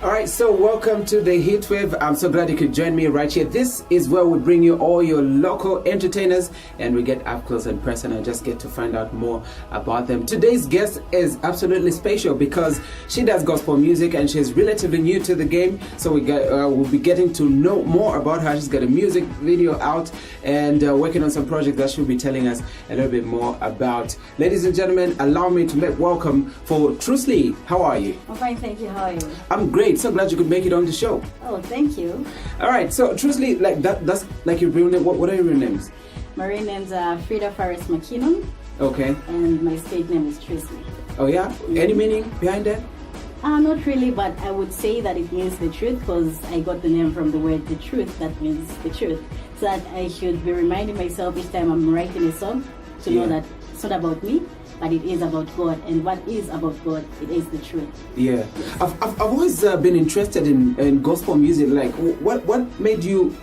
All right, so welcome to the Heatwave. I'm so glad you could join me right here. This is where we bring you all your local entertainers and we get up close and personal and just get to find out more about them. Today's guest is absolutely special because she does gospel music and she's relatively new to the game. So we'll be getting to know more about her. She's got a music video out and working on some projects that she'll be telling us a little bit more about. Ladies and gentlemen, allow me to make welcome for Trusly. How are you? I'm fine, thank you. How are you? I'm great. So glad you could make it on the show. Oh, thank you. All right. So, Trusly, that's like your real name. What are your real names? My real name's Frida Faris McKinnon. Okay. And my stage name is Trusly. Oh, yeah? Any meaning behind that? Not really, but I would say that it means the truth because I got the name from the word the truth. That means the truth. So that I should be reminding myself each time I'm writing a song to know that it's not about me, but it is about God, and what is about God, it is the truth. Yeah, I've always been interested in gospel music. Like, what made you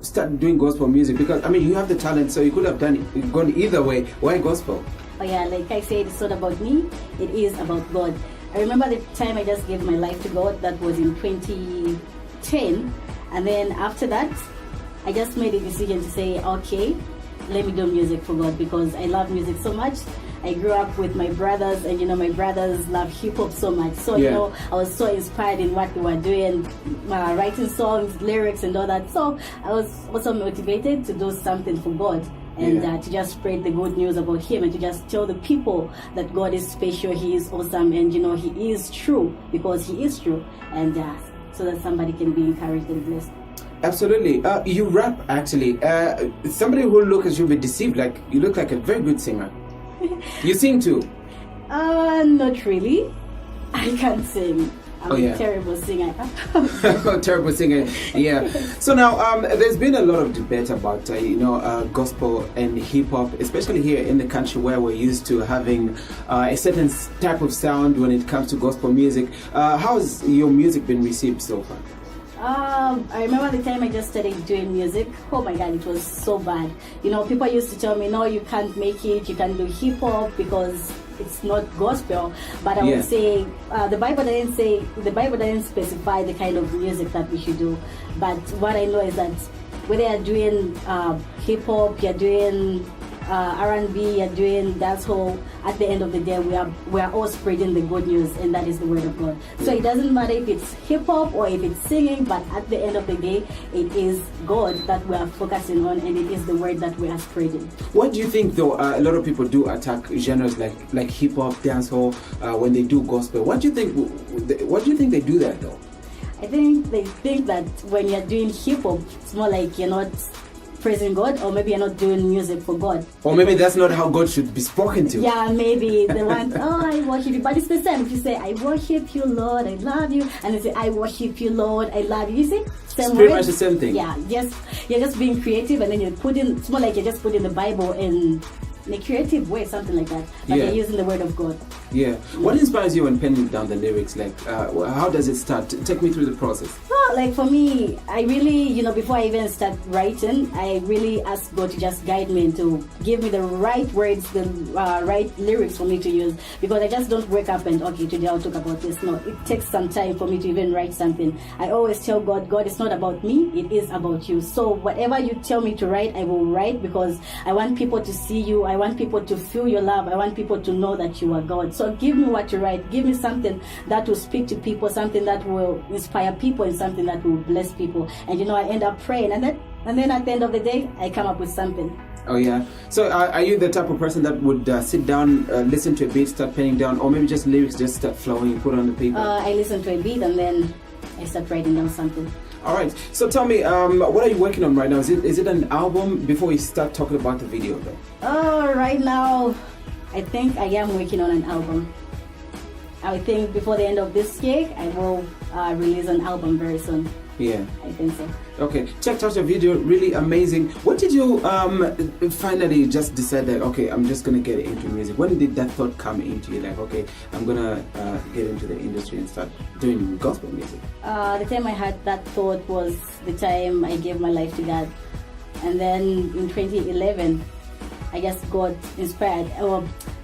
start doing gospel music? Because I mean, you have the talent, so you could have gone either way. Why gospel? Oh yeah, like I said, it's not about me, it is about God. I remember the time I just gave my life to God. That was in 2010, and then after that, I just made a decision to say, okay, let me do music for God because I love music so much. I grew up with my brothers, and my brothers love hip hop so much. So I was so inspired in what they were doing, writing songs, lyrics, and all that. So I was also motivated to do something for God and to just spread the good news about Him and to just tell the people that God is special, He is awesome, and He is true because He is true, and so that somebody can be encouraged and blessed. Absolutely. You rap actually. Somebody who look at you will be deceived. Like you look like a very good singer. You sing too? Not really. I can't sing. I'm a terrible singer. Terrible singer. Yeah. So now, there's been a lot of debate about gospel and hip hop, especially here in the country where we're used to having a certain type of sound when it comes to gospel music. How's your music been received so far? I remember the time I just started doing music. Oh my God, it was so bad. People used to tell me, no, you can't make it, you can't do hip hop because it's not gospel. But I would say the Bible didn't specify the kind of music that we should do. But what I know is that whether you're doing hip hop, you're doing R&B, you're doing dancehall, at the end of the day we are all spreading the good news, and that is the word of God. So it doesn't matter if it's hip hop or if it's singing, but at the end of the day it is God that we are focusing on, and it is the word that we are spreading. What do you think though? A lot of people do attack genres like hip hop, dancehall when they do gospel. What do you think they do that though? I think they think that when you're doing hip hop, it's more like you're not praising God, or maybe you're not doing music for God. Or maybe that's not how God should be spoken to. Yeah, maybe they want, I worship you. But it's the same. If you say, I worship you, Lord, I love you, and they say, I worship you, Lord, I love you. You see? It's pretty much the same thing. Yeah, you're just being creative, and then it's more like you're just putting the Bible in a creative way, something like that. But you're using the word of God. Yeah. What inspires you when penning down the lyrics? Like, how does it start? Take me through the process. Well, like for me, I really, before I even start writing, I really ask God to just guide me and to give me the right words, the right lyrics for me to use. Because I just don't wake up and, okay, today I'll talk about this. No, it takes some time for me to even write something. I always tell God, God, it's not about me, it is about you. So whatever you tell me to write, I will write because I want people to see you. I want people to feel your love. I want people to know that you are God. So give me what to write. Give me something that will speak to people, something that will inspire people, and something that will bless people. And I end up praying, and then at the end of the day, I come up with something. Oh yeah. So are you the type of person that would sit down, listen to a beat, start penning down, or maybe just lyrics just start flowing, put on the paper? I listen to a beat and then I start writing down something. All right. So tell me, what are you working on right now? Is it an album? Before we start talking about the video, though. Right now, I think I am working on an album. I think before the end of this year, I will release an album very soon. Yeah. I think so. Okay. Checked out your video. Really amazing. What did you finally just decide that, okay, I'm just going to get into music? When did that thought come into you? Like, okay, I'm going to get into the industry and start doing gospel music? The time I had that thought was the time I gave my life to God. And then in 2011, I just got inspired.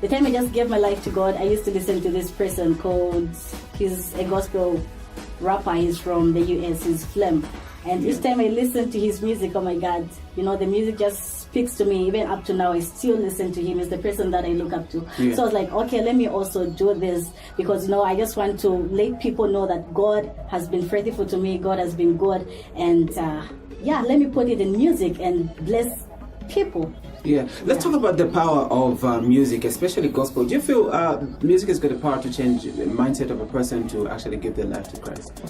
The time I just gave my life to God, I used to listen to this person he's a gospel rapper. He's from the US. He's Flem. And each time I listen to his music, oh my God, the music just speaks to me. Even up to now, I still listen to him. He's the person that I look up to. Yeah. So I was like, okay, let me also do this because, I just want to let people know that God has been faithful to me. God has been good. And let me put it in music and bless people. Yeah, let's talk about the power of music, especially gospel. Do you feel music has got the power to change the mindset of a person to actually give their life to Christ?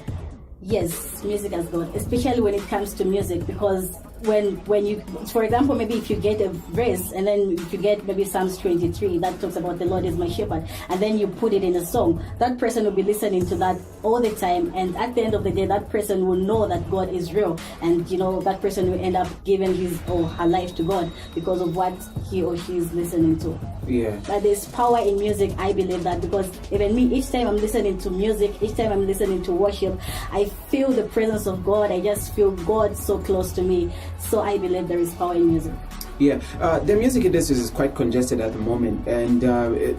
Yes, music has got, especially when it comes to music, because when you, for example, maybe if you get a verse and then if you get maybe Psalms 23 that talks about the Lord is my shepherd, and then you put it in a song, that person will be listening to that all the time, and at the end of the day, that person will know that God is real, and that person will end up giving his or her life to God because of what he or she is listening to. Yeah. But there's power in music, I believe that, because even me, each time I'm listening to music, each time I'm listening to worship, I feel the presence of God. I just feel God so close to me. So I believe there is power in music. Yeah, the music industry is quite congested at the moment, and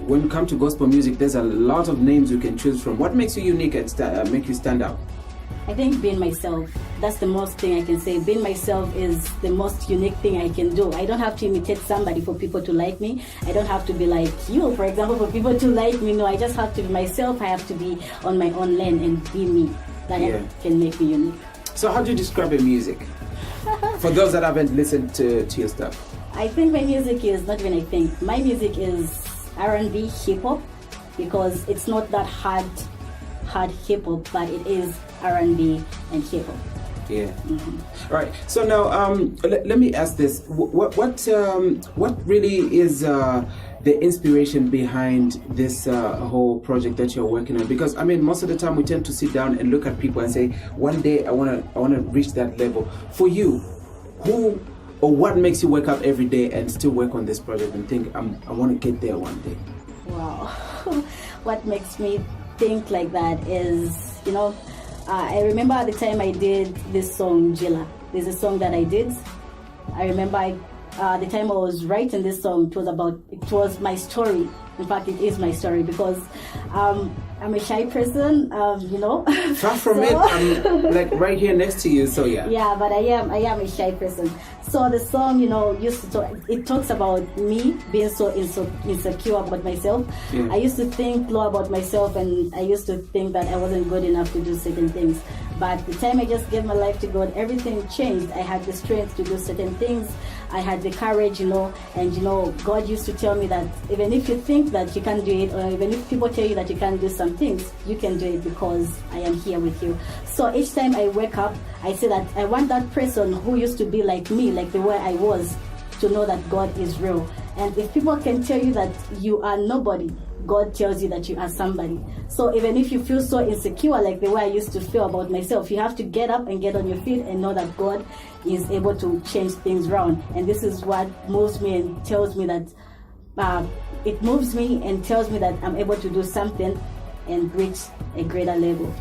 when it comes to gospel music, there's a lot of names you can choose from. What makes you unique and make you stand out? I think being myself, that's the most thing I can say. Being myself is the most unique thing I can do. I don't have to imitate somebody for people to like me. I don't have to be like you, for example, for people to like me. No, I just have to be myself. I have to be on my own lane and be me. That can make me unique. So how do you describe your music? For those that haven't listened to your stuff. I think my music is, not even I think, my music is R&B hip-hop, because it's not that hard hip-hop, but it is R&B and hip-hop. Yeah. Mm-hmm. All right. So now, let me ask this: what really is the inspiration behind this whole project that you're working on? Because I mean, most of the time we tend to sit down and look at people and say, one day I wanna reach that level. For you, who or what makes you wake up every day and still work on this project and think I want to get there one day? Wow. What makes me think like that is, I remember at the time I did this song, Jilla. There's a song that I did. I remember the time I was writing this song, it was my story. In fact, it is my story because I'm a shy person, Far from it, I'm like right here next to you, so yeah. Yeah, but I am a shy person. So the song, it talks about me being so insecure about myself. Yeah. I used to think low about myself, and I used to think that I wasn't good enough to do certain things. But the time I just gave my life to God, everything changed. I had the strength to do certain things. I had the courage, and God used to tell me that even if you think that you can't do it, or even if people tell you that you can't do some things, you can do it because I am here with you. So each time I wake up, I say that I want that person who used to be like me, like the way I was, to know that God is real. And if people can tell you that you are nobody, God tells you that you are somebody. So even if you feel so insecure, like the way I used to feel about myself, you have to get up and get on your feet and know that God is able to change things around. And this is what moves me and tells me that it moves me and tells me that I'm able to do something and reach a greater level.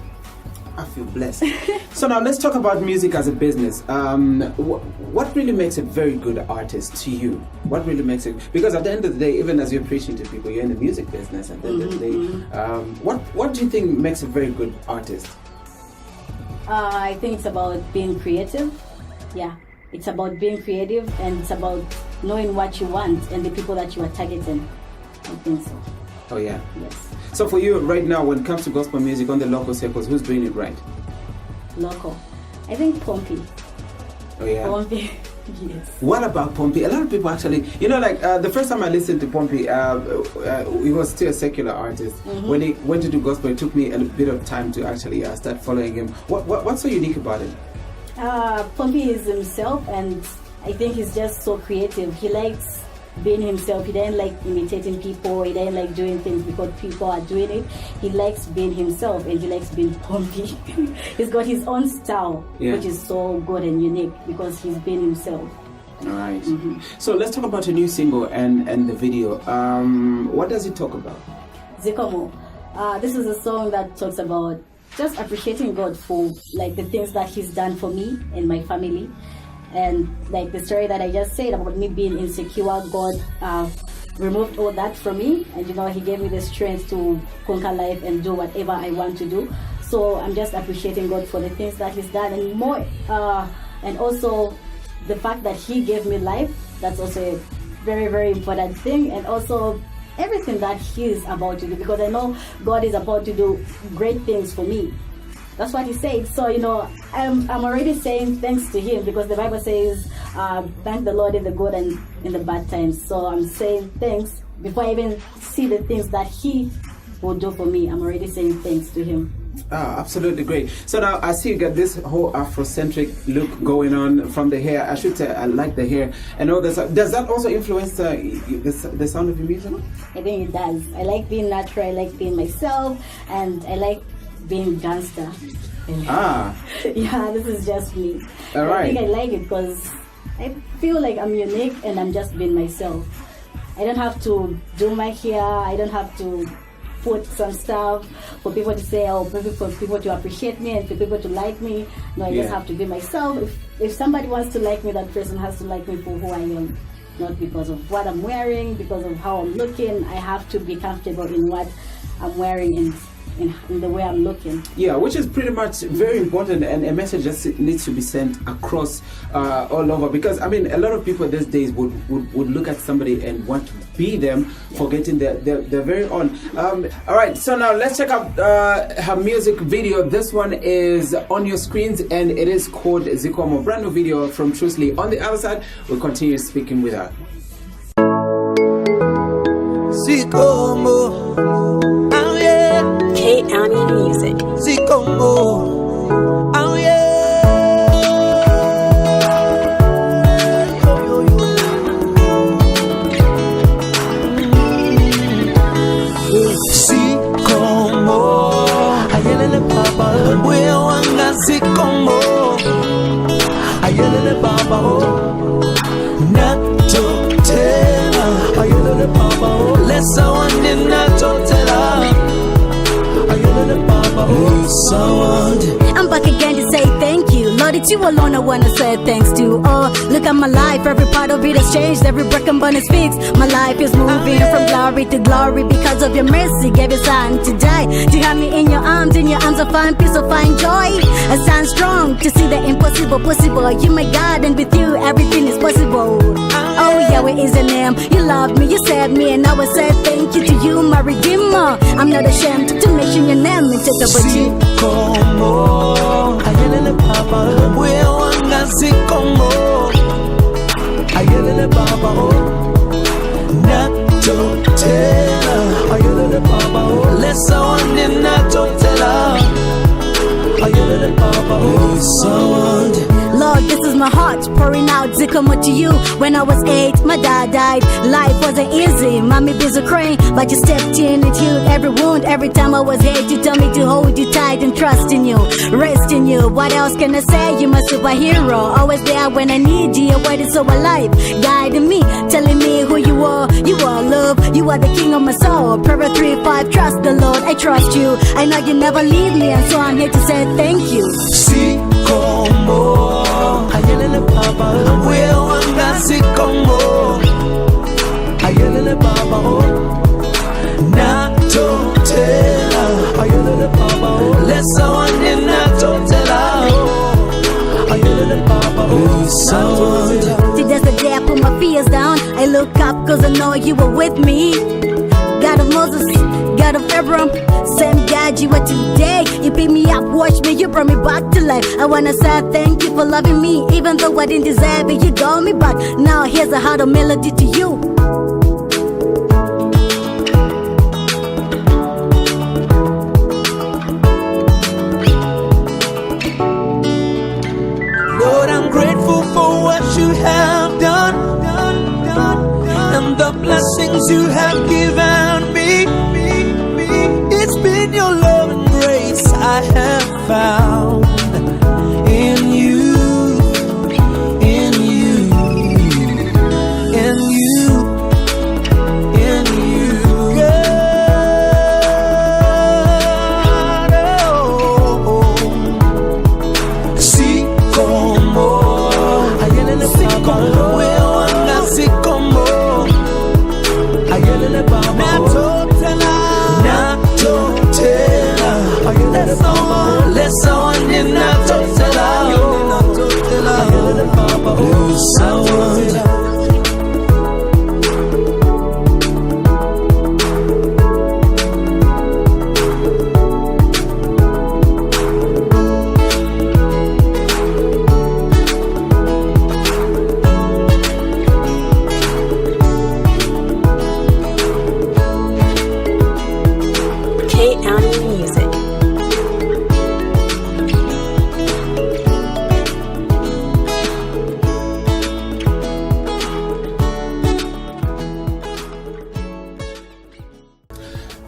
I feel blessed. So now let's talk about music as a business. What really makes a very good artist to you? What really makes it? Because at the end of the day, even as you're preaching to people, you're in the music business. At the end of the day, what do you think makes a very good artist? I think it's about being creative. Yeah, it's about being creative, and it's about knowing what you want and the people that you are targeting. I think so. Oh yeah. Yes. So for you right now, when it comes to gospel music on the local circles, who's doing it right? Local. I think Pompey. Oh yeah. Pompey. Yes. What about Pompey? A lot of people actually, the first time I listened to Pompey, he was still a secular artist. Mm-hmm. When he went to do gospel, it took me a bit of time to actually start following him. What's so unique about him? Pompey is himself, and I think he's just so creative. He likes being himself. He doesn't like imitating people. He doesn't like doing things because people are doing it. He likes being himself, and he likes being Pompey. He's got his own style, which is so good and unique because he's being himself. All right. Mm-hmm. So let's talk about a new single and the video. What does it talk about? Zikomo. This is a song that talks about just appreciating God for like the things that He's done for me and my family. And like the story that I just said about me being insecure, God removed all that from me, and He gave me the strength to conquer life and do whatever I want to do. So I'm just appreciating God for the things that He's done, and more, and also the fact that He gave me life. That's also a very, very important thing, and also everything that He is about to do, because I know God is about to do great things for me. That's what He said. So I'm already saying thanks to Him, because the Bible says, thank the Lord in the good and in the bad times. So I'm saying thanks before I even see the things that He will do for me. I'm already saying thanks to Him. Absolutely great. So now I see you got this whole Afrocentric look going on from the hair. I should say I like the hair and all this. Does that also influence the sound of your music? I think it does. I like being natural. I like being myself, and I like being gangster. Yeah, this is just me. All right. I think I like it because I feel like I'm unique and I'm just being myself. I don't have to do my hair. I don't have to put some stuff for people to say, or maybe for people to appreciate me and for people to like me. No, I just have to be myself. If somebody wants to like me, that person has to like me for who I am, not because of what I'm wearing, because of how I'm looking. I have to be comfortable in what I'm wearing and in the way I'm looking. Yeah, which is pretty much very important, and a message that needs to be sent across all over, because I mean a lot of people these days would look at somebody and want to be them, forgetting their very own. All right, so now let's check out her music video. This one is on your screens and it is called Zikomo, brand new video from Trusly. On the other side, we'll continue speaking with her. Zikomo, K-Army Music. Zikomo, oh yeah. Zikomo, ayelele papa, we wanga Zikomo, ayelele papa, nato tela, ayelele papa, lesa wande nato tela. I'm back again to say thank you. Lord, it's you alone I wanna say thanks to. Oh, look at my life, every part of it has changed, every breath and bone is fixed. My life is moving from glory to glory because of your mercy. Gave your son to die, to have me in your arms I find peace, I find joy. I stand strong to see the impossible possible. You my God, and with you everything is possible. Oh, Yahweh is your name. You loved me, you saved me, and I will say thank you to you, my Redeemer. I'm not ashamed to mention your name and take about you. Zikomo, ayelele papa, we wanga Zikomo, ayelele papa, nato tela, ayelele papa, lesa wande nato tela, ayelele papa, sawande. Lord, this is my heart pouring out Zikomo to you. When I was 8, my dad died. Life wasn't easy, mommy busy crying, but you stepped in and healed every wound. Every time I was hate, you told me to hold you tight and trust in you, rest in you. What else can I say? You're my superhero, always there when I need you. Your word is so alive, guiding me, telling me who you are. You are love, you are the king of my soul. Proverbs 3:5, trust the Lord, I trust you. I know you never leave me, and so I'm here to say thank you. Zikomo, ayelele papa, we wanga Zikomo, ayelele papa, nato tela, ayelele papa, lesa wande nato tela, ayelele papa, sawande. Today's the day I put my fears down. I look up cause I know you were with me. God of Moses, God of Abraham, same God you are today. You pick me up, watch me, you brought me back to life. I wanna say thank you for loving me, even though I didn't deserve it, you got me back. Now here's a heart of melody to you. Lord, I'm grateful for what you have done and the blessings you have given me. It's been your love and grace I have found in you, in you, in you, in you. Zikomo, ayelele papa, we wanga Zikomo, ayelele papa, nato tela, ayelele papa. sound in a total. Blues sound.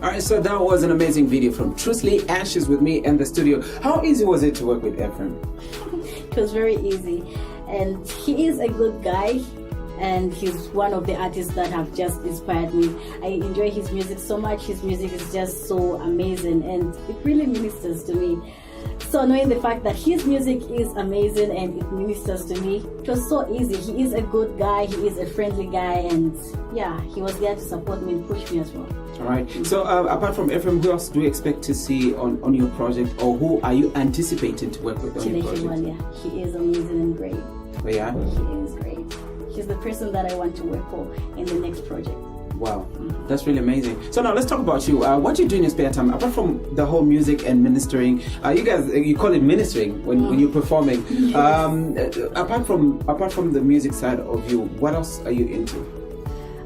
Alright, so that was an amazing video from Trusly, and she's with me in the studio. How easy was it to work with Ephraim? It was very easy, and he is a good guy, and he's one of the artists that have just inspired me. I enjoy his music so much. His music is just so amazing, and it really ministers to me. So knowing the fact that his music is amazing and it ministers to me, it was so easy. He is a good guy, he is a friendly guy, and yeah, he was there to support me and push me as well. Alright, so apart from Ephraim, who else do you expect to see on your project, or who are you anticipating to work with on your project? He is amazing and great. Oh, yeah? He is great. He's the person that I want to work for in the next project. Wow, that's really amazing. So now let's talk about you. What do you do in your spare time apart from the whole music and ministering? You call it ministering when you're performing. Yes. Apart from the music side of you, what else are you into?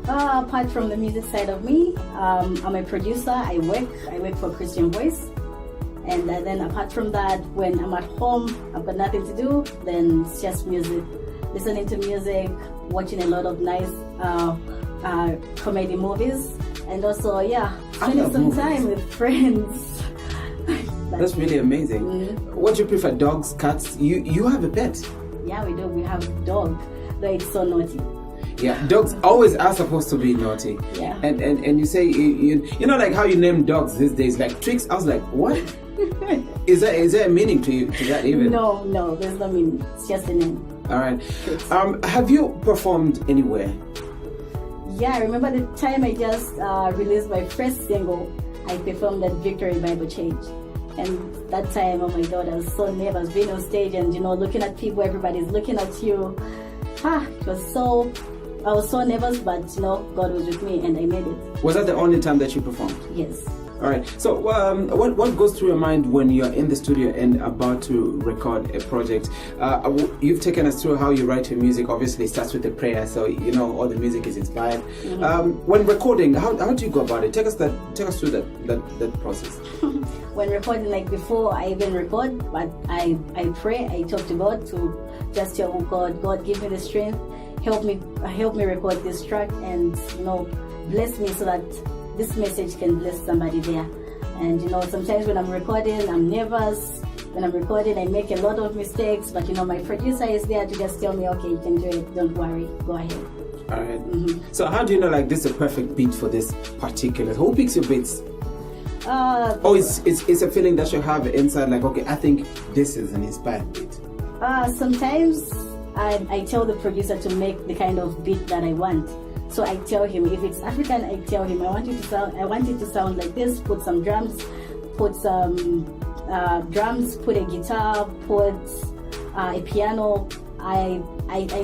Apart from the music side of me, I'm a producer. I work for Christian Voice, and then apart from that, when I'm at home, I've got nothing to do. Then it's just music, listening to music, watching a lot of nice comedy movies, and also spending some time with friends. That's really amazing. What do you prefer, dogs, cats? You have a pet? Yeah, we do. We have a dog, though it's so naughty. Yeah, dogs always are supposed to be naughty. Yeah. And you say you know like how you name dogs these days, like Tricks. I was like, what? Is there a meaning to that even? No, there's no meaning. It's just a name. All right. Have you performed anywhere? Yeah, I remember the time I just released my first single. I performed at Victory Bible Church, and that time, oh my God, I was so nervous being on stage and looking at people. Everybody's looking at you. I was so nervous, but God was with me, and I made it. Was that the only time that you performed? Yes. All right. So, what goes through your mind when you're in the studio and about to record a project? You've taken us through how you write your music. Obviously, it starts with a prayer, so all the music is inspired. When recording, how do you go about it? Take us through that process. When recording, like before I even record, but I pray. I talk to God to just tell God, give me the strength, help me record this track, and bless me so that this message can bless somebody there. And sometimes when I'm recording, I'm nervous. When I'm recording, I make a lot of mistakes, but my producer is there to just tell me, okay, you can do it, don't worry, go ahead. All right. So how do you know like this is a perfect beat for this particular? Who picks your beats? It's a feeling that you have inside, like, okay, I think this is an inspired beat. Sometimes I tell the producer to make the kind of beat that I want. So I tell him, if it's African, I tell him I want it to sound like this. Put some drums, put a guitar, put a piano. I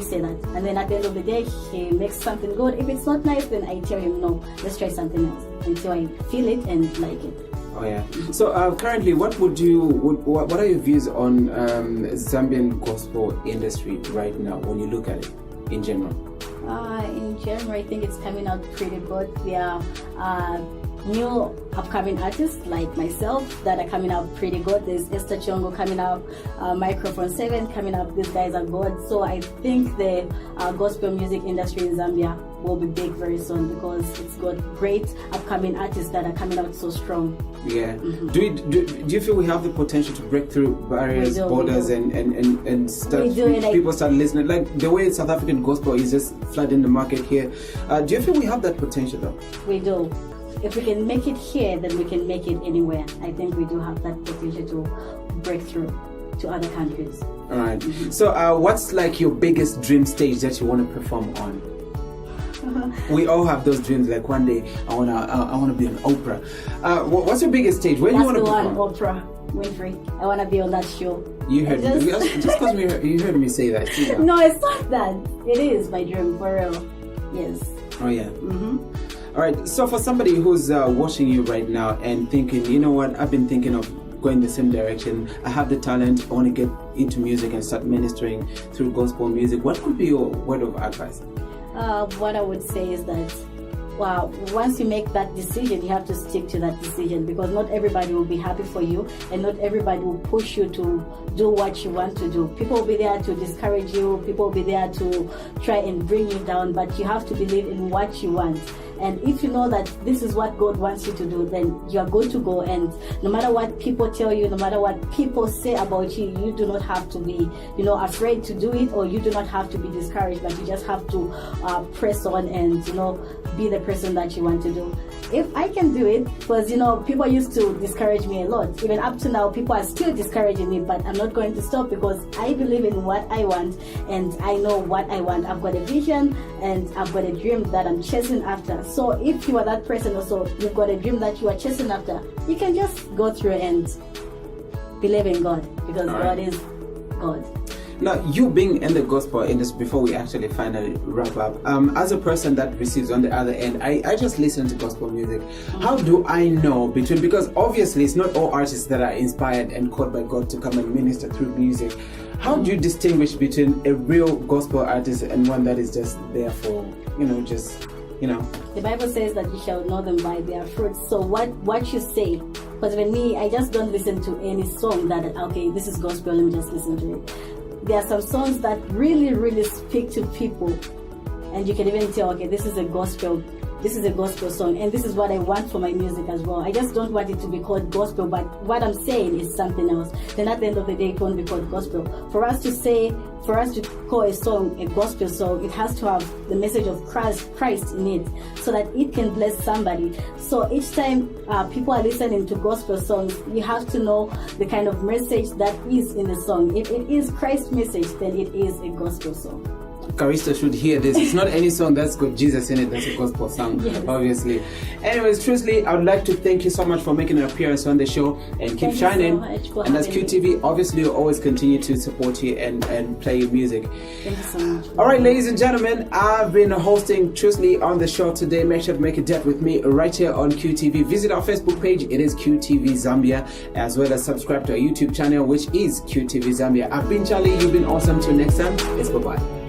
say that, and then at the end of the day, he makes something good. If it's not nice, then I tell him no, let's try something else until I feel it and like it. Oh yeah. So currently, what are your views on Zambian gospel industry right now when you look at it in general? In general, I think it's coming out pretty good. There are new upcoming artists like myself that are coming out pretty good. There's Esther Chongo coming out, Microphone 7 coming up. These guys are good. So I think the gospel music industry in Zambia will be big very soon because it's got great upcoming artists that are coming out so strong. Yeah. Do you feel we have the potential to break through barriers, borders, and start people start listening? Like the way South African gospel is just flooding the market here. Do you feel we have that potential though? We do. If we can make it here, then we can make it anywhere. I think we do have that potential to break through to other countries. All right. So what's like your biggest dream stage that you want to perform on? We all have those dreams. Like one day, I wanna be on Oprah. What's your biggest stage? Where do you want to perform? Oprah. Winfrey. I want to be on that show. You heard Just- me. Just because you heard me say that. See that? No, it's not that. It is my dream, for real. Yes. Oh yeah. All right. So for somebody who's watching you right now and thinking, you know what, I've been thinking of going the same direction. I have the talent. I want to get into music and start ministering through gospel music. What could be your word of advice? What I would say is that, wow, once you make that decision, you have to stick to that decision, because not everybody will be happy for you, and not everybody will push you to do what you want to do. People will be there to discourage you. People will be there to try and bring you down, but you have to believe in what you want. And if you know that this is what God wants you to do, then you are good to go. And no matter what people tell you, no matter what people say about you, you do not have to be, afraid to do it, or you do not have to be discouraged, but you just have to press on and, be the person that you want to do. If I can do it, because, people used to discourage me a lot. Even up to now, people are still discouraging me, but I'm not going to stop, because I believe in what I want, and I know what I want. I've got a vision, and I've got a dream that I'm chasing after. So if you are that person also, you've got a dream that you are chasing after, you can just go through and believe in God, because God is God. Now, you being in the gospel industry, before we actually finally wrap up, as a person that receives on the other end, I just listen to gospel music. How do I know because obviously it's not all artists that are inspired and called by God to come and minister through music. How do you distinguish between a real gospel artist and one that is just there for, The Bible says that you shall know them by their fruits. So what you say, because when me, I just don't listen to any song that, okay, this is gospel, let me just listen to it. There are some songs that really, really speak to people, and you can even tell, okay, this is a gospel song, and this is what I want for my music as well. I just don't want it to be called gospel, but what I'm saying is something else. Then at the end of the day, it won't be called gospel. For us to call a song a gospel song, it has to have the message of Christ in it, so that it can bless somebody. So each time people are listening to gospel songs, you have to know the kind of message that is in the song. If it is Christ's message, then it is a gospel song. Karisto should hear this. It's not any song that's got Jesus in it that's a gospel song, Yes. Obviously. Anyways, Trusly, I would like to thank you so much for making an appearance on the show, and keep Thank you shining. so much for And as having me. QTV, obviously you'll always continue to support you and play your music. Thank you so much. All right, ladies and gentlemen, I've been hosting Trusly on the show today. Make sure to make a date with me right here on QTV. Visit our Facebook page. It is QTV Zambia, as well as subscribe to our YouTube channel, which is QTV Zambia. I've been Charlie. You've been awesome. Till next time, it's bye-bye.